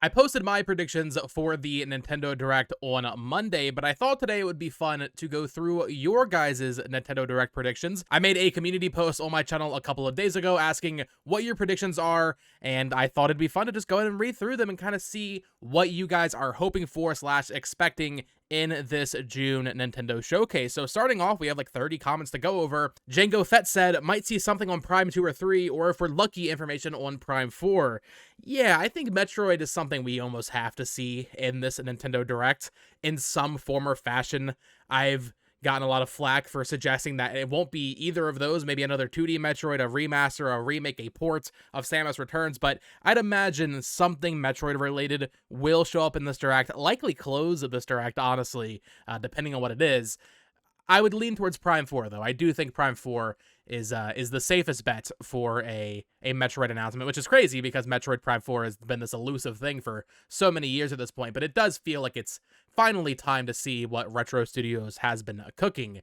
I posted my predictions for the Nintendo Direct on Monday, but I thought today it would be fun to go through your guys' Nintendo Direct predictions. I made a community post on my channel a couple of days ago asking what your predictions are, and I thought it'd be fun to just go ahead and read through them and kind of see what you guys are hoping for / expecting in this June Nintendo showcase. So starting off, we have like 30 comments to go over. Django Fett said, might see something on Prime 2 or 3, or if we're lucky, information on Prime 4. Yeah, I think Metroid is something we almost have to see in this Nintendo Direct in some form or fashion. I've gotten a lot of flack for suggesting that it won't be either of those, maybe another 2D Metroid, a remaster, a remake, a port of Samus Returns, but I'd imagine something Metroid related will show up in this Direct, likely close of this Direct, honestly, depending on what it is. I would lean towards Prime 4, though. I do think Prime 4 is the safest bet for a Metroid announcement, which is crazy because Metroid Prime 4 has been this elusive thing for so many years at this point, but it does feel like it's finally time to see what Retro Studios has been cooking.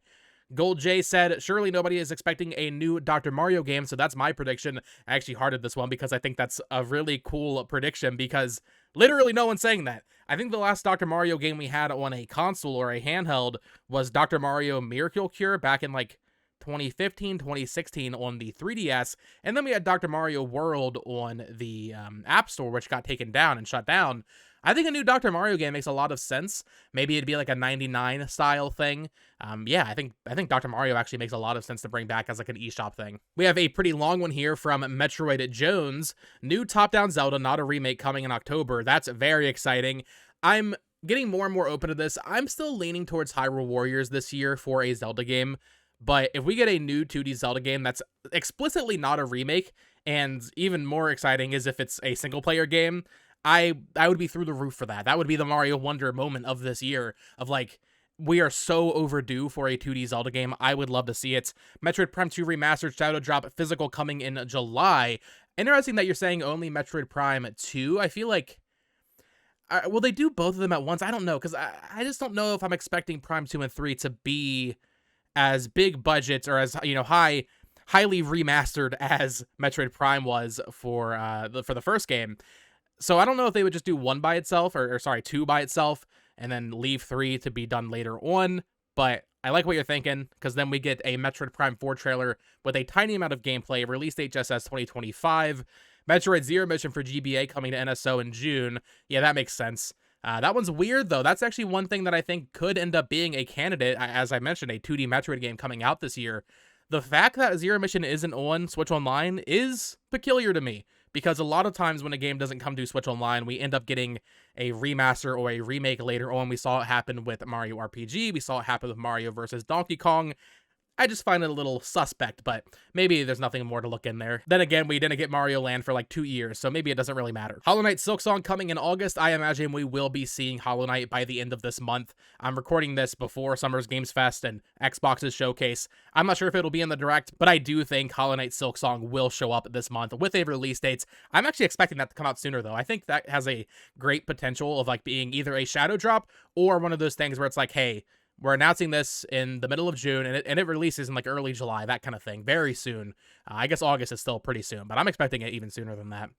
Gold J said, surely nobody is expecting a new Dr. Mario game, so that's my prediction. I actually hearted this one because I think that's a really cool prediction because literally no one's saying that. I think the last Dr. Mario game we had on a console or a handheld was Dr. Mario Miracle Cure back in like 2015, 2016 on the 3DS, and then we had Dr. Mario World on the App Store, which got taken down and shut down. I think a new Dr. Mario game makes a lot of sense. Maybe it'd be like a 99 style thing. Yeah, I think Dr. Mario actually makes a lot of sense to bring back as like an eShop thing. We have a pretty long one here from Metroid Jones. New top-down Zelda, not a remake, coming in October. That's very exciting. I'm getting more and more open to this. I'm still leaning towards Hyrule Warriors this year for a Zelda game. But if we get a new 2D Zelda game that's explicitly not a remake, and even more exciting is if it's a single-player game, I would be through the roof for that. That would be the Mario Wonder moment of this year, of like, we are so overdue for a 2D Zelda game. I would love to see it. Metroid Prime 2 Remastered Shadow Drop physical coming in July. Interesting that you're saying only Metroid Prime 2. I feel like, will they do both of them at once? I don't know, because I just don't know if I'm expecting Prime 2 and 3 to be as big budgets or as, you know, highly remastered as Metroid Prime was for the first game. So I don't know if they would just do one by itself, or sorry, 2 by itself, and then leave 3 to be done later on. But I like what you're thinking, because then we get a Metroid Prime 4 trailer with a tiny amount of gameplay, release date just as 2025. Metroid Zero Mission for GBA coming to NSO in June. Yeah, that makes sense. That one's weird, though. That's actually one thing that I think could end up being a candidate, as I mentioned, a 2D Metroid game coming out this year. The fact that Zero Mission isn't on Switch Online is peculiar to me, because a lot of times when a game doesn't come to Switch Online, we end up getting a remaster or a remake later on. We saw it happen with Mario RPG. We saw it happen with Mario vs. Donkey Kong. I just find it a little suspect, but maybe there's nothing more to look in there. Then again, we didn't get Mario Land for like 2 years, so maybe it doesn't really matter. Hollow Knight Silksong coming in August. I imagine we will be seeing Hollow Knight by the end of this month. I'm recording this before Summer's Games Fest and Xbox's showcase. I'm not sure if it'll be in the Direct, but I do think Hollow Knight Silksong will show up this month with a release date. I'm actually expecting that to come out sooner, though. I think that has a great potential of like being either a shadow drop or one of those things where it's like, hey, we're announcing this in the middle of June, and it releases in like early July, that kind of thing, very soon. I guess August is still pretty soon, but I'm expecting it even sooner than that.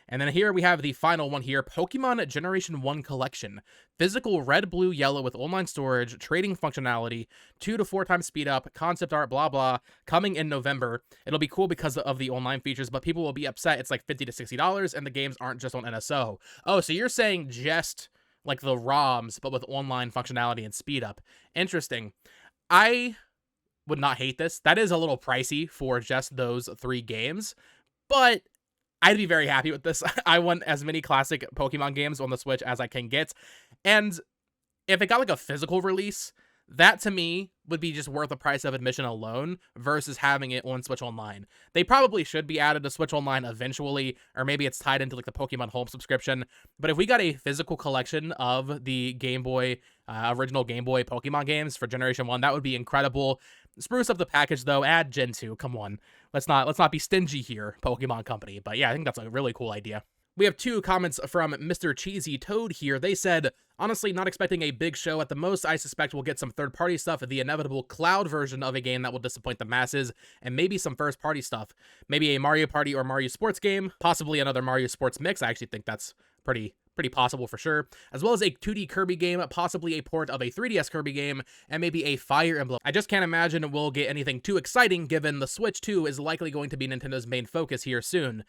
And then here we have the final one here, Pokemon Generation 1 Collection. Physical red, blue, yellow with online storage, trading functionality, 2 to 4 times speed up, concept art, blah, blah, coming in November. It'll be cool because of the online features, but people will be upset. It's like $50 to $60, and the games aren't just on NSO. Oh, so you're saying just like the ROMs, but with online functionality and speed up. Interesting. I would not hate this. That is a little pricey for just those 3 games, but I'd be very happy with this. I want as many classic Pokemon games on the Switch as I can get. And if it got like a physical release, that to me would be just worth the price of admission alone versus having it on Switch Online. They probably should be added to Switch Online eventually, or maybe it's tied into like the Pokemon Home subscription. But if we got a physical collection of the Game Boy, original Game Boy Pokemon games for Generation 1, that would be incredible. Spruce up the package though, add Gen 2, come on. Let's not be stingy here, Pokemon Company. But yeah, I think that's a really cool idea. We have 2 comments from Mr. Cheesy Toad here. They said, honestly, not expecting a big show. At the most, I suspect we'll get some third-party stuff, the inevitable cloud version of a game that will disappoint the masses, and maybe some first-party stuff. Maybe a Mario Party or Mario Sports game, possibly another Mario Sports mix. I actually think that's pretty pretty possible for sure, as well as a 2D Kirby game, possibly a port of a 3DS Kirby game, and maybe a Fire Emblem. I just can't imagine we'll get anything too exciting given the Switch 2 is likely going to be Nintendo's main focus here soon.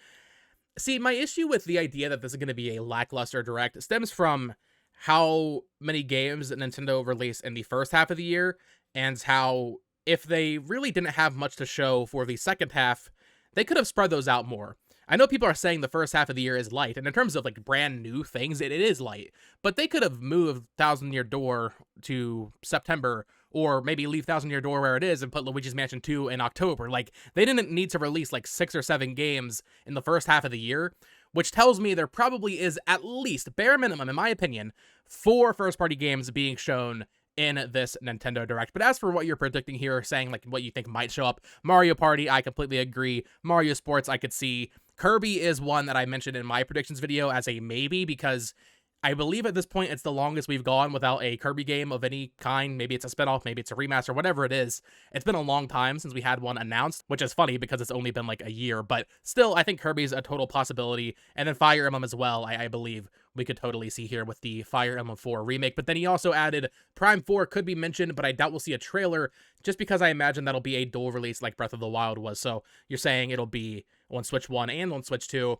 See, my issue with the idea that this is going to be a lackluster direct stems from how many games Nintendo released in the first half of the year, and how if they really didn't have much to show for the second half, they could have spread those out more. I know people are saying the first half of the year is light, and in terms of like brand new things, it is light, but they could have moved Thousand Year Door to September, or maybe leave Thousand Year Door where it is and put Luigi's Mansion 2 in October. Like, they didn't need to release like 6 or 7 games in the first half of the year, which tells me there probably is at least, bare minimum, in my opinion, 4 first-party games being shown in this Nintendo Direct. But as for what you're predicting here, saying like what you think might show up, Mario Party, I completely agree. Mario Sports, I could see. Kirby is one that I mentioned in my predictions video as a maybe, because I believe at this point it's the longest we've gone without a Kirby game of any kind. Maybe it's a spinoff, maybe it's a remaster, whatever it is. It's been a long time since we had one announced, which is funny because it's only been like a year, but still, I think Kirby's a total possibility. And then Fire Emblem as well, I believe we could totally see here with the Fire Emblem 4 remake. But then he also added Prime 4 could be mentioned, but I doubt we'll see a trailer, just because I imagine that'll be a dual release like Breath of the Wild was. So you're saying it'll be on Switch 1 and on Switch 2.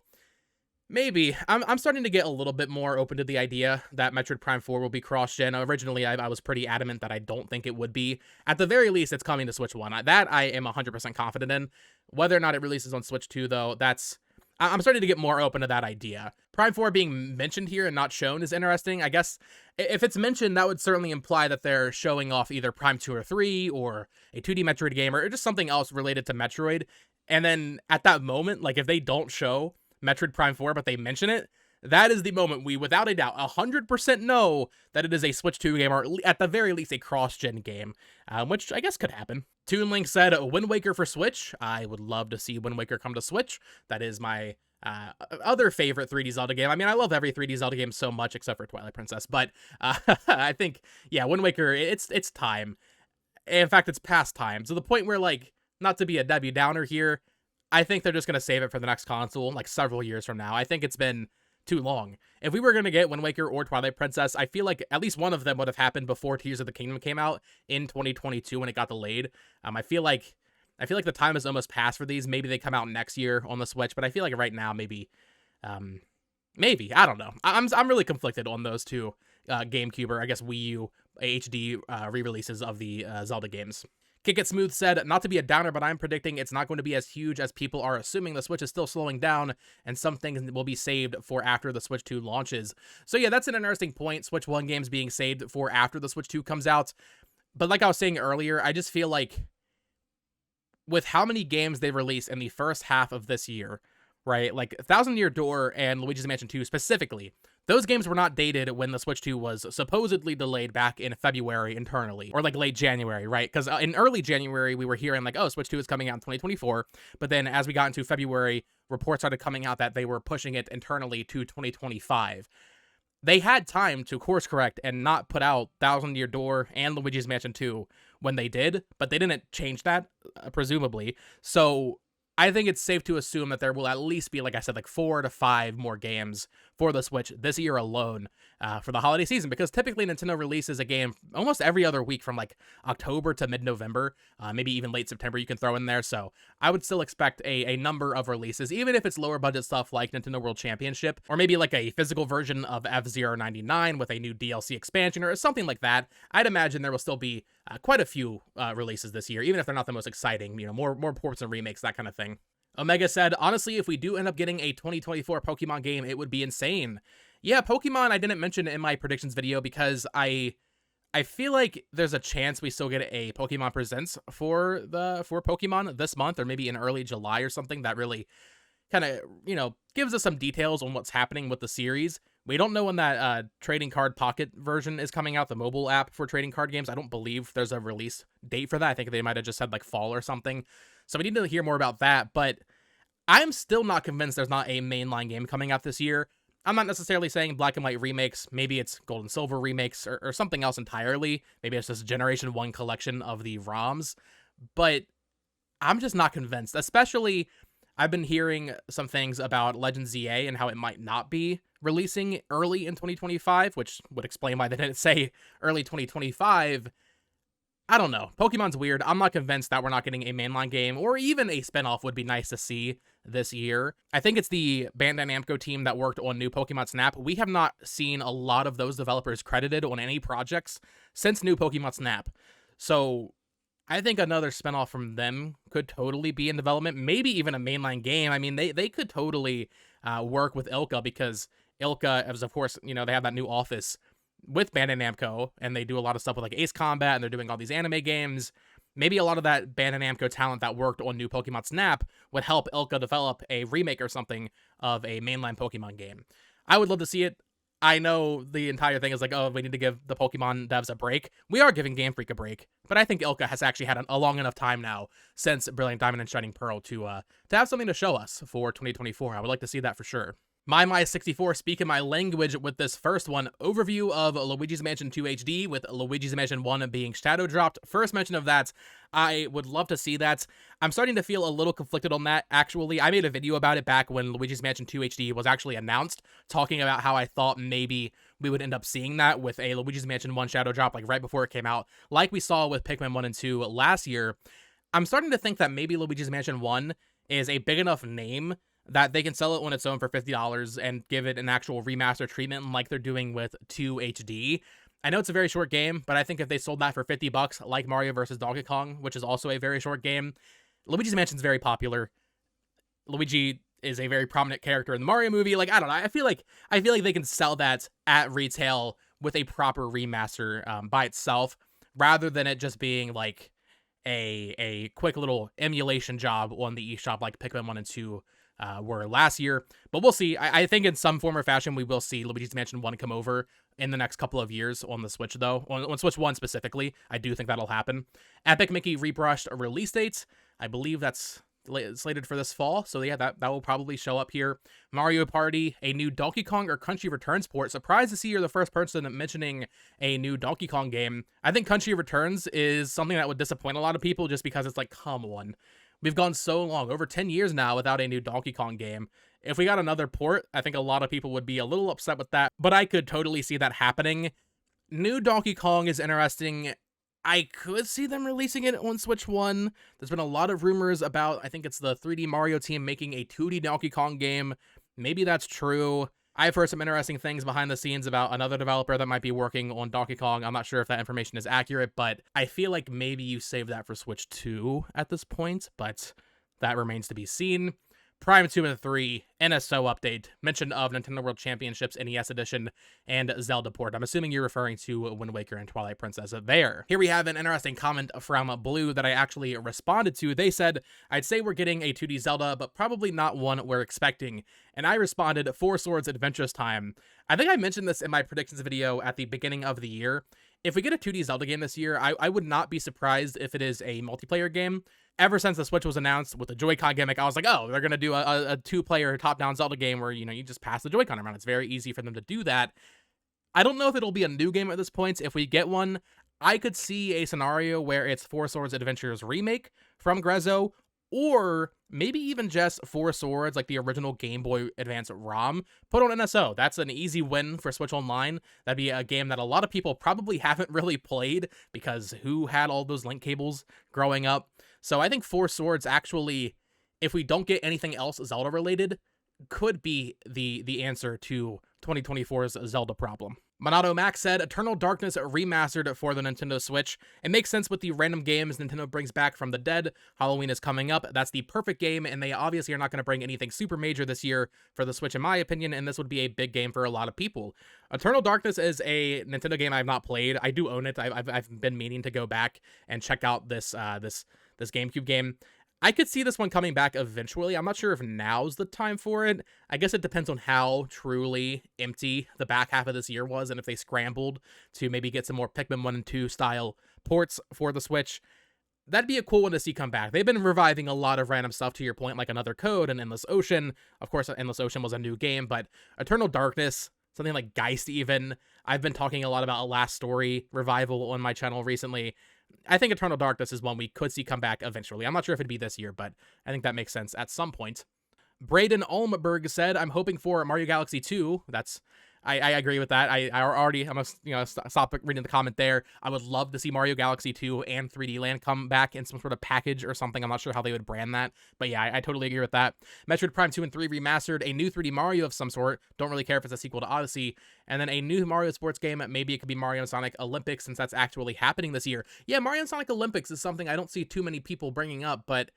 Maybe. I'm starting to get a little bit more open to the idea that Metroid Prime 4 will be cross-gen. Originally, I was pretty adamant that I don't think it would be. At the very least, it's coming to Switch 1. That I am 100% confident in. Whether or not it releases on Switch 2, though, I'm starting to get more open to that idea. Prime 4 being mentioned here and not shown is interesting. I guess if it's mentioned, that would certainly imply that they're showing off either Prime 2 or 3, or a 2D Metroid game, or just something else related to Metroid. And then at that moment, like if they don't show Metroid Prime 4, but they mention it, that is the moment we, without a doubt, 100% know that it is a Switch 2 game, or at the very least a cross-gen game, which I guess could happen. Toon Link said, Wind Waker for Switch. I would love to see Wind Waker come to Switch. That is my other favorite 3D Zelda game. I mean, I love every 3D Zelda game so much, except for Twilight Princess, but I think, yeah, Wind Waker, it's time. In fact, it's past time, to the point where, like, not to be a Debbie Downer here, I think they're just going to save it for the next console, like several years from now. I think it's been too long. If we were going to get Wind Waker or Twilight Princess, I feel like at least one of them would have happened before Tears of the Kingdom came out in 2022 when it got delayed. I feel like the time has almost passed for these. Maybe they come out next year on the Switch, but I feel like right now, maybe, I don't know. I'm really conflicted on those two GameCube, or I guess Wii U HD re-releases of the Zelda games. Kick It Smooth said, not to be a downer, but I'm predicting it's not going to be as huge as people are assuming. The Switch is still slowing down, and some things will be saved for after the Switch 2 launches. So yeah, that's an interesting point. Switch 1 games being saved for after the Switch 2 comes out. But like I was saying earlier, I just feel like with how many games they released in the first half of this year, right? Like Thousand Year Door and Luigi's Mansion 2 specifically, those games were not dated when the Switch 2 was supposedly delayed back in February internally, or like late January, right? Because in early January, we were hearing like, oh, Switch 2 is coming out in 2024. But then as we got into February, reports started coming out that they were pushing it internally to 2025. They had time to course correct and not put out Thousand Year Door and Luigi's Mansion 2 when they did, but they didn't change that, presumably. So I think it's safe to assume that there will at least be, like I said, like 4 to 5 more games for the Switch this year alone for the holiday season, because typically Nintendo releases a game almost every other week from like October to mid-November, maybe even late September you can throw in there. So I would still expect a number of releases, even if it's lower budget stuff like Nintendo World Championship, or maybe like a physical version of F-Zero 99 with a new DLC expansion or something like that. I'd imagine there will still be quite a few releases this year, even if they're not the most exciting, you know, more ports and remakes, that kind of thing. Omega said, honestly, if we do end up getting a 2024 Pokemon game, it would be insane. Yeah, Pokemon I didn't mention in my predictions video because I feel like there's a chance we still get a Pokemon Presents for Pokemon this month, or maybe in early July or something that really kind of, you know, gives us some details on what's happening with the series. We don't know when that Trading Card Pocket version is coming out, the mobile app for trading card games. I don't believe there's a release date for that. I think they might have just said like fall or something. So we need to hear more about that, but I'm still not convinced there's not a mainline game coming out this year. I'm not necessarily saying Black and White remakes. Maybe it's Gold and Silver remakes or something else entirely. Maybe it's just Generation 1 collection of the ROMs. But I'm just not convinced. Especially, I've been hearing some things about Legends ZA and how it might not be releasing early in 2025, which would explain why they didn't say early 2025. I don't know. Pokemon's weird. I'm not convinced that we're not getting a mainline game, or even a spinoff would be nice to see this year. I think it's the Bandai Namco team that worked on New Pokemon Snap. We have not seen a lot of those developers credited on any projects since New Pokemon Snap. So I think another spinoff from them could totally be in development, maybe even a mainline game. I mean, they could totally work with Ilka, because Ilka, as of course, you know, they have that new office with Bandai Namco, and they do a lot of stuff with like Ace Combat, and they're doing all these anime games. Maybe a lot of that Bandai Namco talent that worked on New Pokemon Snap would help Ilka develop a remake or something of a mainline Pokemon game. I would love to see it. I know the entire thing is like, oh, we need to give the Pokemon devs a break. We are giving Game Freak a break, but I think Ilka has actually had a long enough time now since Brilliant Diamond and Shining Pearl to have something to show us for 2024. I would like to see that for sure. My64 speaking my language with this first one. Overview of Luigi's Mansion 2 HD, with Luigi's Mansion 1 being shadow dropped. First mention of that, I would love to see that. I'm starting to feel a little conflicted on that, actually. I made a video about it back when Luigi's Mansion 2 HD was actually announced, talking about how I thought maybe we would end up seeing that with a Luigi's Mansion 1 shadow drop, like right before it came out, like we saw with Pikmin 1 and 2 last year. I'm starting to think that maybe Luigi's Mansion 1 is a big enough name that they can sell it on its own for $50 and give it an actual remaster treatment like they're doing with 2 HD. I know it's a very short game, but I think if they sold that for $50, like Mario vs. Donkey Kong, which is also a very short game, Luigi's Mansion is very popular. Luigi is a very prominent character in the Mario movie. Like, I don't know. I feel like they can sell that at retail with a proper remaster by itself, rather than it just being like a quick little emulation job on the eShop like Pikmin 1 and 2 were last year. But we'll see. I think in some form or fashion we will see Luigi's Mansion 1 come over in the next couple of years on the Switch, though. On Switch 1 specifically, I do think that'll happen. Epic Mickey rebrushed release dates. I believe that's slated for this fall, so yeah, that will probably show up here. Mario Party, a new Donkey Kong or Country Returns port. Surprised to see you're the first person mentioning a new Donkey Kong game. I think Country Returns is something that would disappoint a lot of people, just because it's like, come on. We've gone so long, over 10 years now, without a new Donkey Kong game. If we got another port, I think a lot of people would be a little upset with that, but I could totally see that happening. New Donkey Kong is interesting. I could see them releasing it on Switch 1. There's been a lot of rumors about, I think it's the 3D Mario team making a 2D Donkey Kong game. Maybe that's true. I've heard some interesting things behind the scenes about another developer that might be working on Donkey Kong. I'm not sure if that information is accurate, but I feel like maybe you save that for Switch 2 at this point, but that remains to be seen. Prime 2 and 3, NSO update, mention of Nintendo World Championships NES Edition, and Zelda port. I'm assuming you're referring to Wind Waker and Twilight Princess there. Here we have an interesting comment from Blue that I actually responded to. They said, I'd say we're getting a 2D Zelda, but probably not one we're expecting. And I responded, Four Swords Adventures Time. I think I mentioned this in my predictions video at the beginning of the year. If we get a 2D Zelda game this year, I would not be surprised if it is a multiplayer game. Ever since the Switch was announced with the Joy-Con gimmick, I was like, oh, they're going to do a two-player top-down Zelda game where, you know, you just pass the Joy-Con around. It's very easy for them to do that. I don't know if it'll be a new game at this point. If we get one, I could see a scenario where it's Four Swords Adventures remake from Grezzo, or maybe even just Four Swords, like the original Game Boy Advance ROM, put on NSO. That's an easy win for Switch Online. That'd be a game that a lot of people probably haven't really played, because who had all those link cables growing up? So I think Four Swords actually, if we don't get anything else Zelda related, could be the answer to 2024's Zelda problem. Monado Max said, Eternal Darkness remastered for the Nintendo Switch. It makes sense with the random games Nintendo brings back from the dead. Halloween is coming up. That's the perfect game, and they obviously are not going to bring anything super major this year for the Switch, in my opinion, and this would be a big game for a lot of people. Eternal Darkness is a Nintendo game I've not played. I do own it. I've been meaning to go back and check out this GameCube game. I could see this one coming back eventually. I'm not sure if now's the time for it. I guess it depends on how truly empty the back half of this year was, and if they scrambled to maybe get some more Pikmin 1 and 2 style ports for the Switch. That'd be a cool one to see come back. They've been reviving a lot of random stuff, to your point, like Another Code and Endless Ocean. Of course, Endless Ocean was a new game, but Eternal Darkness, something like Geist even. I've been talking a lot about a Last Story revival on my channel recently. I think Eternal Darkness is one we could see come back eventually. I'm not sure if it'd be this year, but I think that makes sense at some point. Braden Olmberg said, I'm hoping for Mario Galaxy 2. I agree with that. I'm gonna stop reading the comment there. I would love to see Mario Galaxy 2 and 3D Land come back in some sort of package or something. I'm not sure how they would brand that, but yeah, I totally agree with that. Metroid Prime 2 and 3 remastered, a new 3D Mario of some sort. Don't really care if it's a sequel to Odyssey. And then a new Mario sports game. Maybe it could be Mario and Sonic Olympics, since that's actually happening this year. Yeah, Mario and Sonic Olympics is something I don't see too many people bringing up, but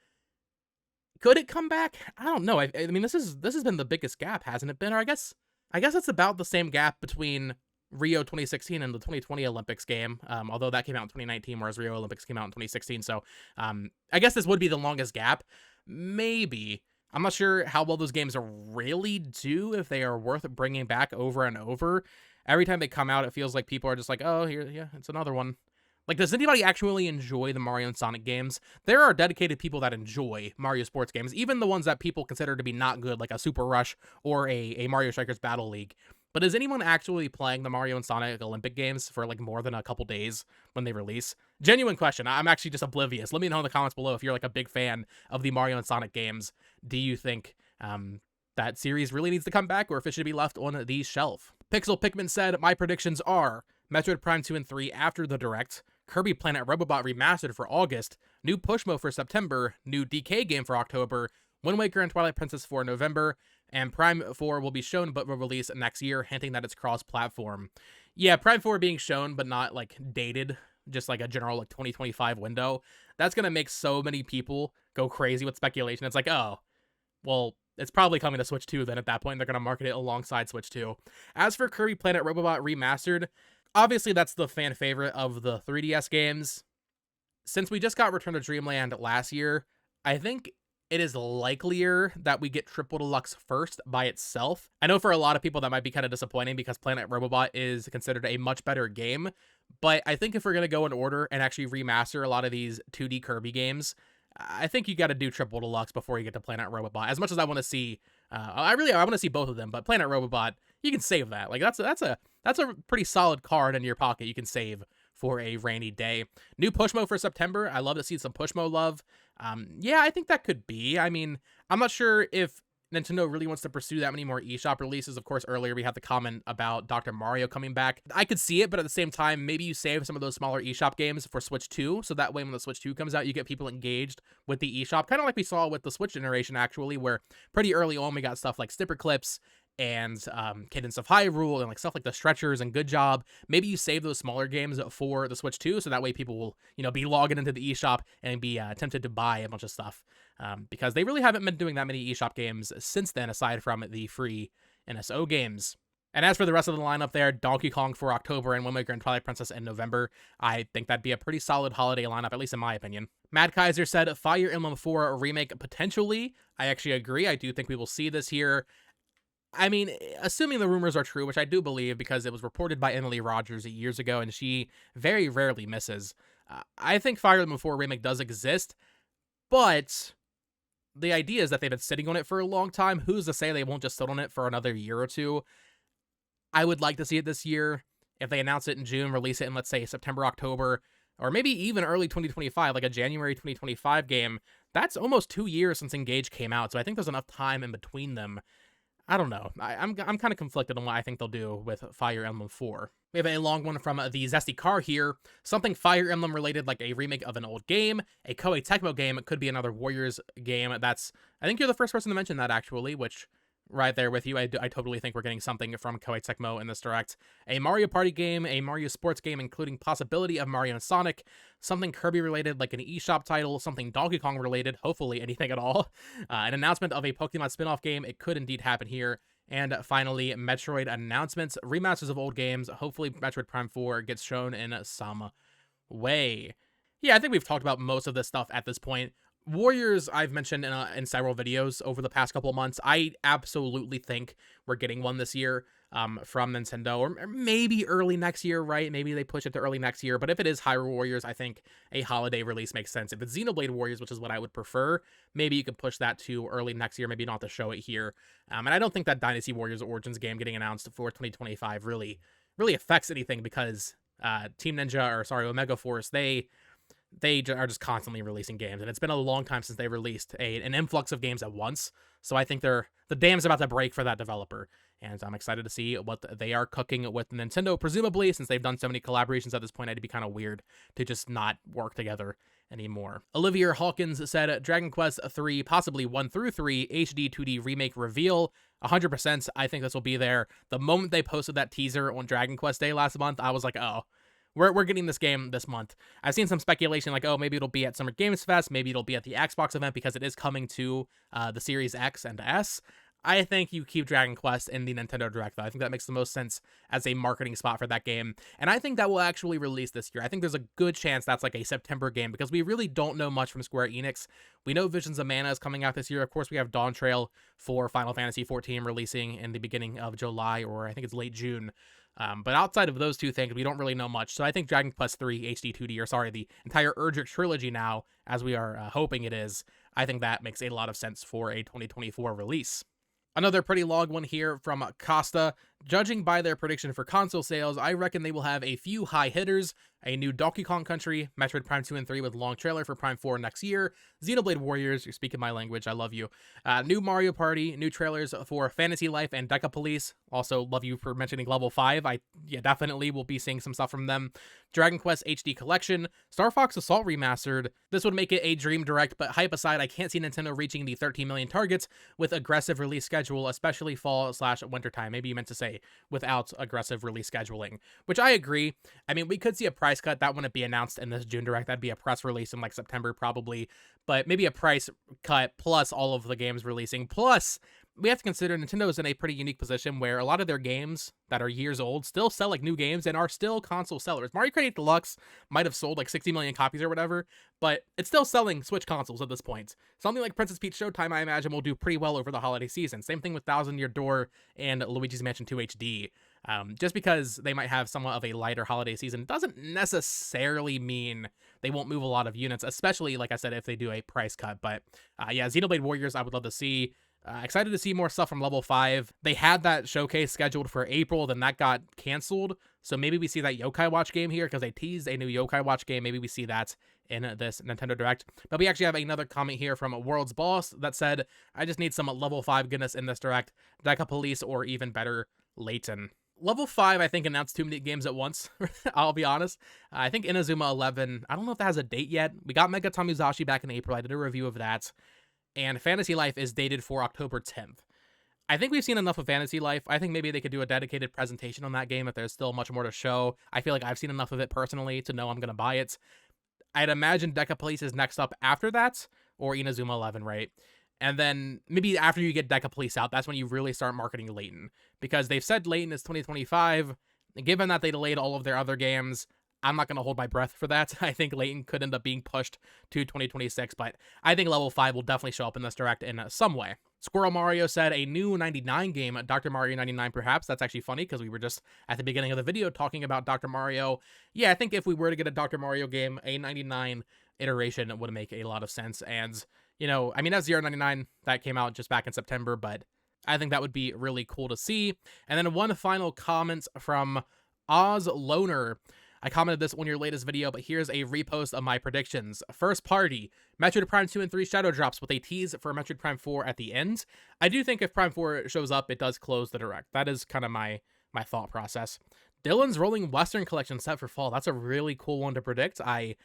could it come back? I don't know. I mean, this has been the biggest gap, hasn't it been? Or I guess it's about the same gap between Rio 2016 and the 2020 Olympics game, although that came out in 2019, whereas Rio Olympics came out in 2016. So I guess this would be the longest gap. Maybe. I'm not sure how well those games really do, if they are worth bringing back over and over. Every time they come out, it feels like people are just like, oh, here, yeah, it's another one. Like, does anybody actually enjoy the Mario and Sonic games? There are dedicated people that enjoy Mario sports games, even the ones that people consider to be not good, like a Super Rush or a Mario Strikers Battle League. But is anyone actually playing the Mario and Sonic Olympic games for like more than a couple days when they release? Genuine question. I'm actually just oblivious. Let me know in the comments below if you're like a big fan of the Mario and Sonic games. Do you think that series really needs to come back, or if it should be left on the shelf? Pixel Pikmin said, my predictions are Metroid Prime 2 and 3 after the Direct, Kirby Planet Robobot Remastered for August, new Pushmo for September, new DK game for October, Wind Waker and Twilight Princess for November, and Prime 4 will be shown but will release next year, hinting that it's cross-platform. Yeah, Prime 4 being shown but not, like, dated, just like a general, like, 2025 window, that's gonna make so many people go crazy with speculation. It's like, oh, well, it's probably coming to Switch 2 then at that point. They're gonna market it alongside Switch 2. As for Kirby Planet Robobot Remastered, obviously that's the fan favorite of the 3DS games. Since we just got Return to Dreamland last year, I think it is likelier that we get Triple Deluxe first by itself. I know for a lot of people that might be kind of disappointing because Planet Robobot is considered a much better game, but I think if we're going to go in order and actually remaster a lot of these 2D Kirby games, I think you got to do Triple Deluxe before you get to Planet Robobot. As much as I want to see, I want to see both of them, but Planet Robobot, you can save that. Like that's a pretty solid card in your pocket you can save for a rainy day. New Pushmo for September. I love to see some Pushmo love. Yeah, I think that could be. I mean, I'm not sure if Nintendo really wants to pursue that many more eShop releases. Of course, earlier we had the comment about Dr. Mario coming back. I could see it, but at the same time, maybe you save some of those smaller eShop games for Switch 2, so that way when the Switch 2 comes out, you get people engaged with the eShop, kind of like we saw with the Switch generation, actually, where pretty early on we got stuff like Snipper Clips and Cadence of Hyrule and like stuff like the Stretchers and Good Job. Maybe you save those smaller games for the Switch 2, so that way people will, be logging into the eShop and be tempted to buy a bunch of stuff. Because they really haven't been doing that many eShop games since then, aside from the free NSO games. And as for the rest of the lineup there, Donkey Kong for October and Wind Waker and Twilight Princess in November, I think that'd be a pretty solid holiday lineup, at least in my opinion. Mad Kaiser said, Fire Emblem 4 remake potentially. I actually agree. I do think we will see this here. I mean, assuming the rumors are true, which I do believe because it was reported by Emily Rogers years ago, and she very rarely misses. I think Fire Emblem 4 remake does exist, but the idea is that they've been sitting on it for a long time. Who's to say they won't just sit on it for another year or two? I would like to see it this year. If they announce it in June, release it in, let's say, September, October, or maybe even early 2025, like a January 2025 game, that's almost 2 years since Engage came out, so I think there's enough time in between them. I don't know. I'm kind of conflicted on what I think they'll do with Fire Emblem 4. We have a long one from the Zesty Car here. Something Fire Emblem related, like a remake of an old game, a Koei Tecmo game. It could be another Warriors game. I think you're the first person to mention that, actually, which right there with you. I totally think we're getting something from Koei Tecmo in this Direct. A Mario Party game, a Mario Sports game, including possibility of Mario and Sonic, something Kirby related like an eShop title, something Donkey Kong related, hopefully anything at all, an announcement of a Pokemon spin-off game. It could indeed happen here. And finally, Metroid announcements, remasters of old games. Hopefully Metroid Prime 4 gets shown in some way. Yeah, I think we've talked about most of this stuff at this point. Warriors, I've mentioned in several videos over the past couple of months. I absolutely think we're getting one this year from Nintendo, or maybe early next year, right? Maybe they push it to early next year, but if it is Hyrule Warriors, I think a holiday release makes sense. If it's Xenoblade Warriors, which is what I would prefer, maybe you could push that to early next year, maybe not to show it here. And I don't think that Dynasty Warriors Origins game getting announced for 2025 really affects anything, because Omega Force, they they are just constantly releasing games, and it's been a long time since they released an influx of games at once. So I think the dam's about to break for that developer, and I'm excited to see what they are cooking with Nintendo, presumably, since they've done so many collaborations at this point. It'd be kind of weird to just not work together anymore. Olivia Hawkins said Dragon Quest 3, possibly 1 through 3, HD 2D remake reveal. 100%, I think this will be there. The moment they posted that teaser on Dragon Quest Day last month, I was like, oh, we're getting this game this month. I've seen some speculation like, oh, maybe it'll be at Summer Games Fest, maybe it'll be at the Xbox event because it is coming to the Series X and S. I think you keep Dragon Quest in the Nintendo Direct, though. I think that makes the most sense as a marketing spot for that game. And I think that will actually release this year. I think there's a good chance that's like a September game because we really don't know much from Square Enix. We know Visions of Mana is coming out this year. Of course, we have Dawn Trail for Final Fantasy XIV releasing in the beginning of July, or I think it's late June. But outside of those two things, we don't really know much. So I think Dragon Quest 3 HD 2D, or sorry, the entire Urgent trilogy now, as we are hoping it is, I think that makes a lot of sense for a 2024 release. Another pretty long one here from Costa. Judging by their prediction for console sales, I reckon they will have a few high hitters, a new Donkey Kong Country, Metroid Prime 2 and 3 with long trailer for Prime 4 next year, Xenoblade Warriors, you're speaking my language, I love you, new Mario Party, new trailers for Fantasy Life and Deca Police, also love you for mentioning Level 5, definitely will be seeing some stuff from them, Dragon Quest HD Collection, Star Fox Assault Remastered, this would make it a Dream Direct, but hype aside, I can't see Nintendo reaching the 13 million targets with aggressive release schedule, especially fall/winter time, maybe you meant to say without aggressive release scheduling, which I agree. I mean, we could see a price cut. That wouldn't be announced in this June Direct. That'd be a press release in like September probably, but maybe a price cut plus all of the games releasing. Plus, we have to consider Nintendo is in a pretty unique position where a lot of their games that are years old still sell like new games and are still console sellers. Mario Kart 8 Deluxe might have sold like 60 million copies or whatever, but it's still selling Switch consoles at this point. Something like Princess Peach Showtime, I imagine, will do pretty well over the holiday season. Same thing with Thousand Year Door and Luigi's Mansion 2 HD. Just because they might have somewhat of a lighter holiday season doesn't necessarily mean they won't move a lot of units, especially, like I said, if they do a price cut. But yeah, Xenoblade Warriors, I would love to see. Excited to see more stuff from Level 5. They had that showcase scheduled for April, then that got canceled. So maybe we see that Yokai Watch game here because they teased a new Yokai Watch game. Maybe we see that in this Nintendo Direct. But we actually have another comment here from World's Boss that said, I just need some Level 5 goodness in this Direct. Deca Police or even better, Layton. Level 5, I think, announced too many games at once. I'll be honest. I think Inazuma 11, I don't know if that has a date yet. We got Mega Tamizashi back in April. I did a review of that. And Fantasy Life is dated for October 10th. I think we've seen enough of Fantasy Life. I think maybe they could do a dedicated presentation on that game if there's still much more to show. I feel like I've seen enough of it personally to know I'm going to buy it. I'd imagine Deca Police is next up after that, or Inazuma 11, right? And then maybe after you get Deca Police out, that's when you really start marketing Layton. Because they've said Layton is 2025. Given that they delayed all of their other games, I'm not going to hold my breath for that. I think Layton could end up being pushed to 2026, but I think Level 5 will definitely show up in this Direct in some way. Squirrel Mario said a new 99 game, Dr. Mario 99 perhaps. That's actually funny because we were just at the beginning of the video talking about Dr. Mario. Yeah, I think if we were to get a Dr. Mario game, a 99 iteration would make a lot of sense. And, you know, I mean, F-Zero 99, that came out just back in September, but I think that would be really cool to see. And then one final comment from Oz Loner. I commented this on your latest video, but here's a repost of my predictions. First party, Metroid Prime 2 and 3 Shadow Drops with a tease for Metroid Prime 4 at the end. I do think if Prime 4 shows up, it does close the Direct. That is kind of my thought process. Dylan's Rolling Western Collection set for fall. That's a really cool one to predict. I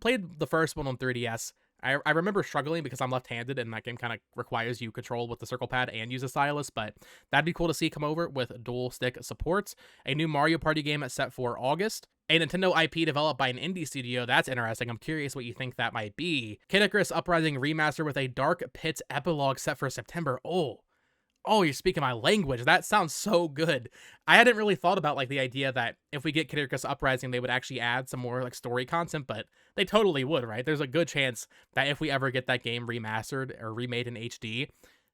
played the first one on 3DS. I remember struggling because I'm left-handed and that game kind of requires you control with the circle pad and use a stylus, but that'd be cool to see come over with dual stick support. A new Mario Party game set for August. A Nintendo IP developed by an indie studio. That's interesting. I'm curious what you think that might be. Kid Icarus Uprising Remaster with a Dark Pit epilogue set for September. Oh, you're speaking my language. That sounds so good. I hadn't really thought about like the idea that if we get Kid Icarus Uprising, they would actually add some more like story content, but they totally would, right? There's a good chance that if we ever get that game remastered or remade in HD,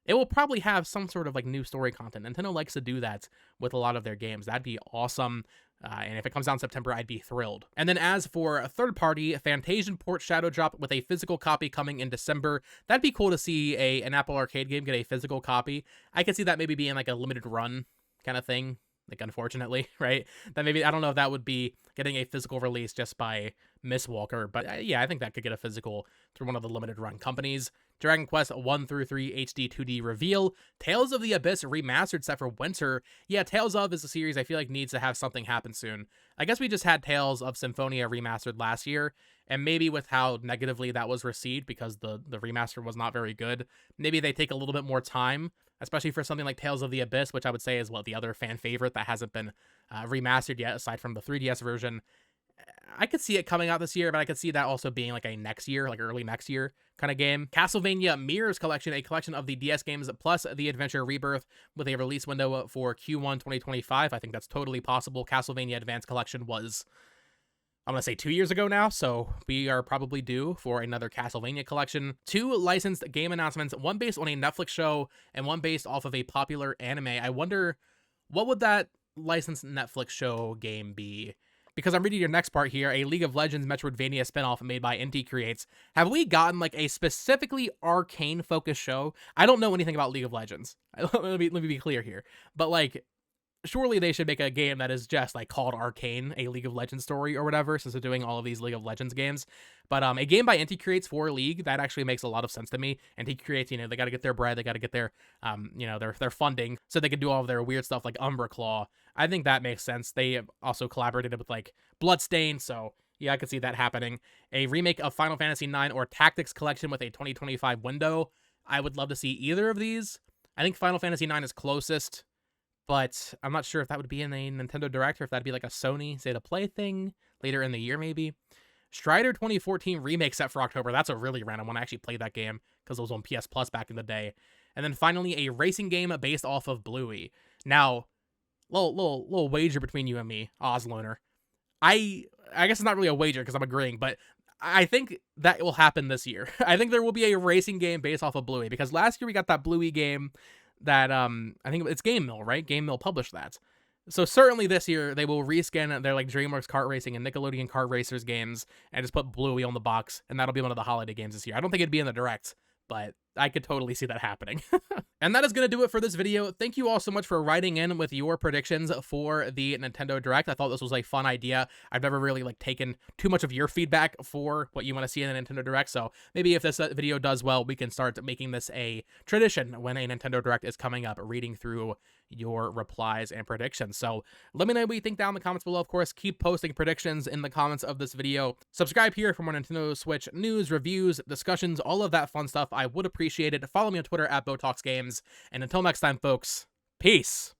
it will probably have some sort of like new story content. Nintendo likes to do that with a lot of their games. That'd be awesome. And if it comes out in September, I'd be thrilled. And then as for a third party, Fantasian Port Shadow Drop with a physical copy coming in December. That'd be cool to see an Apple Arcade game get a physical copy. I could see that maybe being like a limited run kind of thing. Like, unfortunately, right? That maybe, I don't know if that would be getting a physical release just by Mistwalker. But yeah, I think that could get a physical through one of the limited run companies. Dragon Quest 1 through 3 HD 2D reveal. Tales of the Abyss remastered set for winter. Yeah, Tales of is a series I feel like needs to have something happen soon. I guess we just had Tales of Symphonia remastered last year, and maybe with how negatively that was received because the remaster was not very good, maybe they take a little bit more time, especially for something like Tales of the Abyss, which I would say is the other fan favorite that hasn't been remastered yet, aside from the 3DS version. I could see it coming out this year, but I could see that also being like a next year, like early next year kind of game. Castlevania Mirrors Collection, a collection of the DS games plus the Adventure Rebirth with a release window for Q1 2025. I think that's totally possible. Castlevania Advance Collection was, I'm going to say 2 years ago now, so we are probably due for another Castlevania collection. 2 licensed game announcements, one based on a Netflix show and one based off of a popular anime. I wonder, what would that licensed Netflix show game be? Because I'm reading your next part here, a League of Legends Metroidvania spinoff made by Inti Creates. Have we gotten like a specifically arcane-focused show? I don't know anything about League of Legends. Let me be clear here. But like, surely they should make a game that is just like called Arcane, a League of Legends story or whatever, since they're doing all of these League of Legends games. But a game by Inti Creates for League, that actually makes a lot of sense to me. Inti Creates, they got to get their bread, they got to get their their funding so they can do all of their weird stuff like Umbra Claw. I think that makes sense. They also collaborated with like Bloodstain, so yeah, I could see that happening. A remake of Final Fantasy IX or Tactics Collection with a 2025 window. I would love to see either of these. I think Final Fantasy IX is closest, but I'm not sure if that would be in a Nintendo Direct or if that'd be like a Sony State of Play thing later in the year maybe. Strider 2014 remake set for October. That's a really random one. I actually played that game because it was on PS Plus back in the day. And then finally, a racing game based off of Bluey. Now, little wager between you and me, Ozloner. I guess it's not really a wager because I'm agreeing, but I think that will happen this year. I think there will be a racing game based off of Bluey because last year we got that Bluey game that I think it's Game Mill, right? Game Mill published that. So certainly this year they will reskin their like DreamWorks Kart Racing and Nickelodeon Kart Racers games and just put Bluey on the box, and that'll be one of the holiday games this year. I don't think it'd be in the Direct, but I could totally see that happening. And that is going to do it for this video. Thank you all so much for writing in with your predictions for the Nintendo Direct. I thought this was a fun idea. I've never really taken too much of your feedback for what you want to see in a Nintendo Direct. So maybe if this video does well, we can start making this a tradition when a Nintendo Direct is coming up, reading through your replies and predictions. So let me know what you think down in the comments below. Of course, keep posting predictions in the comments of this video. Subscribe here for more Nintendo Switch news, reviews, discussions, all of that fun stuff. I would appreciate it. Follow me on Twitter at BotoxGames. And until next time, folks, peace.